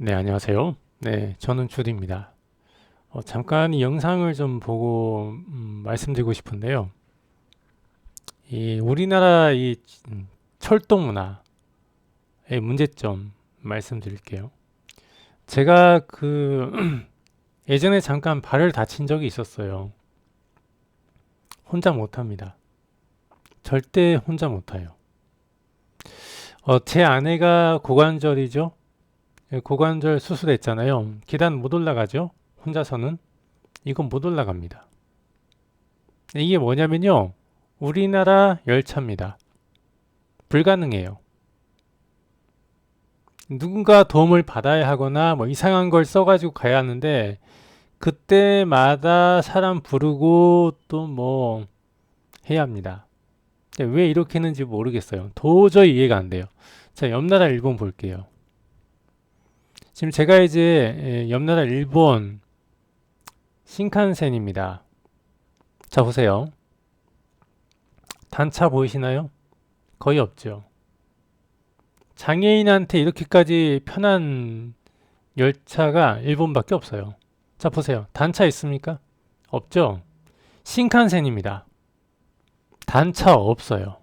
네, 안녕하세요. 네, 저는 주디입니다. 잠깐 이 영상을 좀 보고 말씀드리고 싶은데요. 이 우리나라 이 철도 문화의 문제점 말씀드릴게요. 제가 예전에 잠깐 발을 다친 적이 있었어요. 혼자 못합니다. 절대 혼자 못해요. 제 아내가 고관절이죠. 예, 고관절 수술했잖아요. 계단 못 올라가죠. 혼자서는 이건 못 올라갑니다. 이게 뭐냐면요. 우리나라 열차입니다. 불가능해요. 누군가 도움을 받아야 하거나 뭐 이상한 걸 써가지고 가야 하는데 그때마다 사람 부르고 또 뭐 해야 합니다. 왜 이렇게 했는지 모르겠어요. 도저히 이해가 안 돼요. 자, 옆나라 일본 볼게요. 지금 제가 이제 옆나라 일본 신칸센입니다. 자, 보세요. 단차 보이시나요? 거의 없죠. 장애인한테 이렇게까지 편한 열차가 일본밖에 없어요. 자, 보세요. 단차 있습니까? 없죠? 신칸센입니다. 단차 없어요.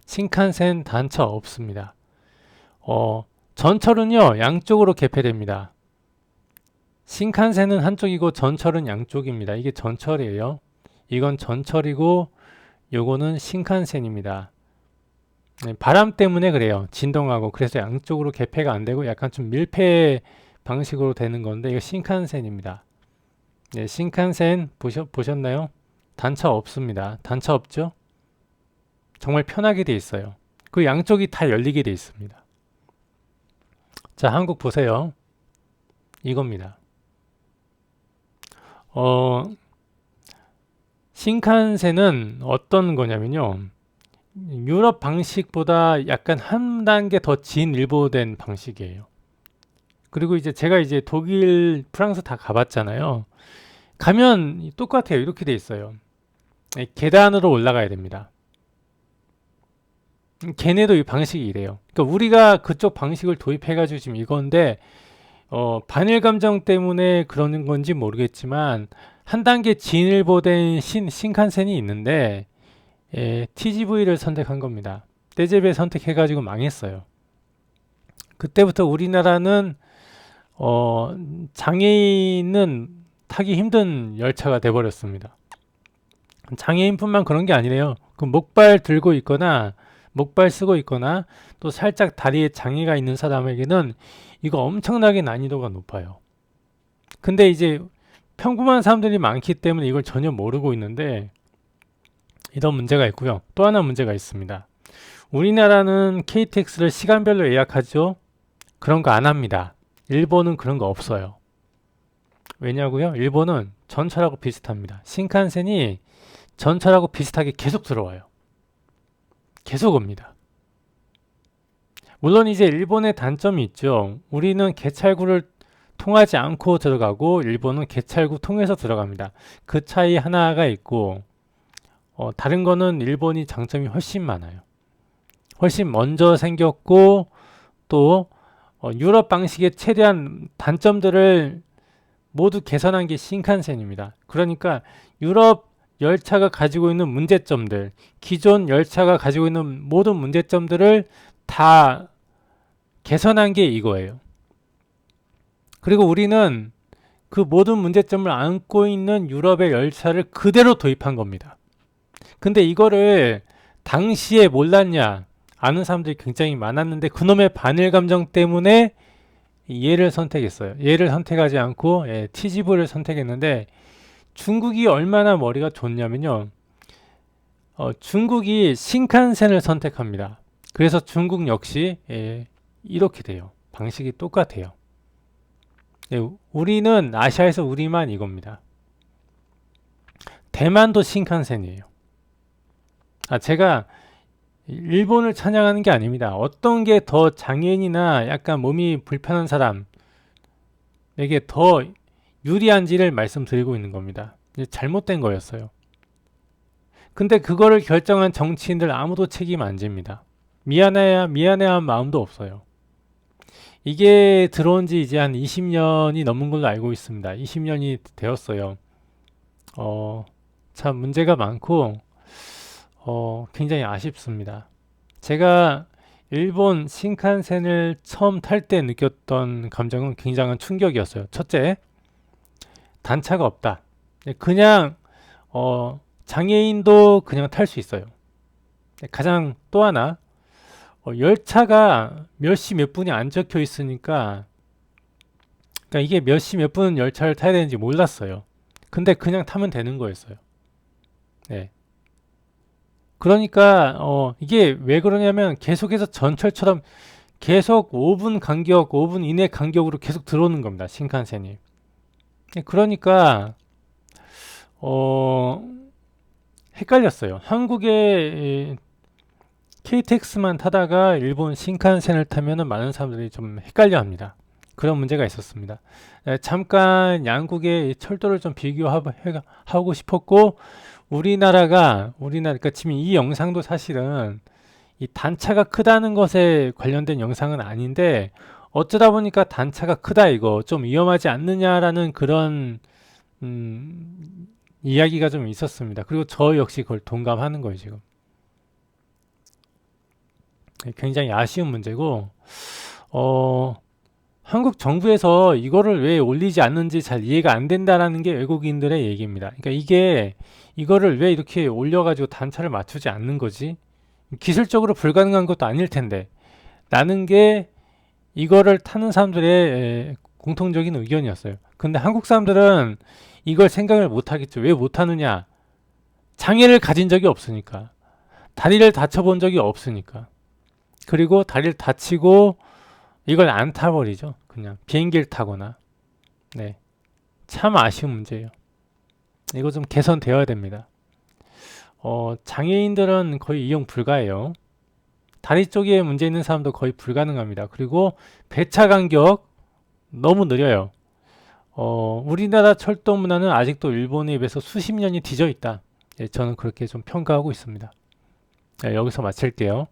신칸센 단차 없습니다. 전철은요, 양쪽으로 개폐됩니다. 신칸센은 한쪽이고 전철은 양쪽입니다. 이게 전철이에요. 이건 전철이고 요거는 신칸센입니다. 네, 바람 때문에 그래요. 진동하고. 그래서 양쪽으로 개폐가 안 되고 약간 좀 밀폐 방식으로 되는 건데 이거 신칸센입니다. 네, 신칸센 보셨나요? 단차 없습니다. 단차 없죠? 정말 편하게 돼 있어요. 그 양쪽이 다 열리게 돼 있습니다. 자, 한국 보세요. 이겁니다. 신칸센은 어떤 거냐면요. 유럽 방식보다 약간 한 단계 더 진일보된 방식이에요. 그리고 이제 제가 이제 독일, 프랑스 다 가봤잖아요. 가면 똑같아요. 이렇게 돼 있어요. 계단으로 올라가야 됩니다. 걔네도 이 방식이 이래요. 그러니까 우리가 그쪽 방식을 도입해가지고 지금 이건데, 반일 감정 때문에 그러는 건지 모르겠지만, 한 단계 진일보된 신칸센이 있는데, TGV를 선택한 겁니다. 떼제베 선택해가지고 망했어요. 그때부터 우리나라는 장애인은 타기 힘든 열차가 돼버렸습니다. 장애인뿐만 그런 게 아니래요. 그 목발 들고 있거나 목발 쓰고 있거나 또 살짝 다리에 장애가 있는 사람에게는 이거 엄청나게 난이도가 높아요. 근데 이제 평범한 사람들이 많기 때문에 이걸 전혀 모르고 있는데 이런 문제가 있고요. 또 하나 문제가 있습니다. 우리나라는 KTX를 시간별로 예약하죠. 그런 거 안 합니다. 일본은 그런 거 없어요. 왜냐고요? 일본은 전철하고 비슷합니다. 신칸센이 전철하고 비슷하게 계속 들어와요. 계속 옵니다. 물론 이제 일본의 단점이 있죠. 우리는 개찰구를 통하지 않고 들어가고 일본은 개찰구 통해서 들어갑니다. 그 차이 하나가 있고 다른 거는 일본이 장점이 훨씬 많아요. 훨씬 먼저 생겼고 또 유럽 방식의 최대한 단점들을 모두 개선한 게 신칸센입니다. 그러니까 유럽 열차가 가지고 있는 문제점들, 기존 열차가 가지고 있는 모든 문제점들을 다 개선한 게 이거예요. 그리고 우리는 그 모든 문제점을 안고 있는 유럽의 열차를 그대로 도입한 겁니다. 근데 이거를 당시에 몰랐냐? 아는 사람들이 굉장히 많았는데 그놈의 반일 감정 때문에 얘를 선택했어요. 얘를 선택하지 않고 TGV를 선택했는데 중국이 얼마나 머리가 좋냐면요. 중국이 신칸센을 선택합니다. 그래서 중국 역시 이렇게 돼요. 방식이 똑같아요. 우리는 아시아에서 우리만 이겁니다. 대만도 신칸센이에요. 제가 일본을 찬양하는 게 아닙니다. 어떤 게 더 장애인이나 약간 몸이 불편한 사람에게 더 유리한지를 말씀드리고 있는 겁니다. 잘못된 거였어요. 근데 그거를 결정한 정치인들 아무도 책임 안 집니다. 미안해한 마음도 없어요. 이게 들어온 지 이제 한 20년이 넘은 걸로 알고 있습니다. 20년이 되었어요. 참 문제가 많고, 굉장히 아쉽습니다. 제가 일본 신칸센을 처음 탈 때 느꼈던 감정은 굉장한 충격이었어요. 첫째, 단차가 없다. 그냥, 장애인도 그냥 탈 수 있어요. 가장 또 하나, 열차가 몇 시 몇 분이 안 적혀 있으니까, 그러니까 이게 몇 시 몇 분 열차를 타야 되는지 몰랐어요. 근데 그냥 타면 되는 거였어요. 네. 그러니까 이게 왜 그러냐면 계속해서 전철처럼 계속 5분 간격, 5분 이내 간격으로 계속 들어오는 겁니다. 신칸센이. 네, 그러니까 어, 헷갈렸어요. 한국의 KTX만 타다가 일본 신칸센을 타면은 많은 사람들이 좀 헷갈려 합니다. 그런 문제가 있었습니다. 네, 잠깐 양국의 철도를 좀 비교하고 싶었고, 그러니까 지금 이 영상도 사실은 이 단차가 크다는 것에 관련된 영상은 아닌데, 어쩌다 보니까 단차가 크다 이거 좀 위험하지 않느냐라는 그런 이야기가 좀 있었습니다. 그리고 저 역시 그걸 동감하는 거예요, 지금. 굉장히 아쉬운 문제고, 어, 한국 정부에서 이거를 왜 올리지 않는지 잘 이해가 안 된다라는 게 외국인들의 얘기입니다. 그러니까 이거를 왜 이렇게 올려가지고 단차를 맞추지 않는 거지? 기술적으로 불가능한 것도 아닐 텐데. 라는 게 이거를 타는 사람들의 공통적인 의견이었어요. 근데 한국 사람들은 이걸 생각을 못 하겠죠. 왜 못 하느냐? 장애를 가진 적이 없으니까. 다리를 다쳐본 적이 없으니까. 그리고 다리를 다치고 이걸 안 타버리죠. 그냥 비행기를 타거나. 네. 참 아쉬운 문제예요. 이거 좀 개선되어야 됩니다. 장애인들은 거의 이용 불가해요. 다리 쪽에 문제 있는 사람도 거의 불가능합니다. 그리고 배차 간격 너무 느려요. 우리나라 철도 문화는 아직도 일본에 비해서 수십 년이 뒤져 있다. 예, 저는 그렇게 좀 평가하고 있습니다. 네, 여기서 마칠게요.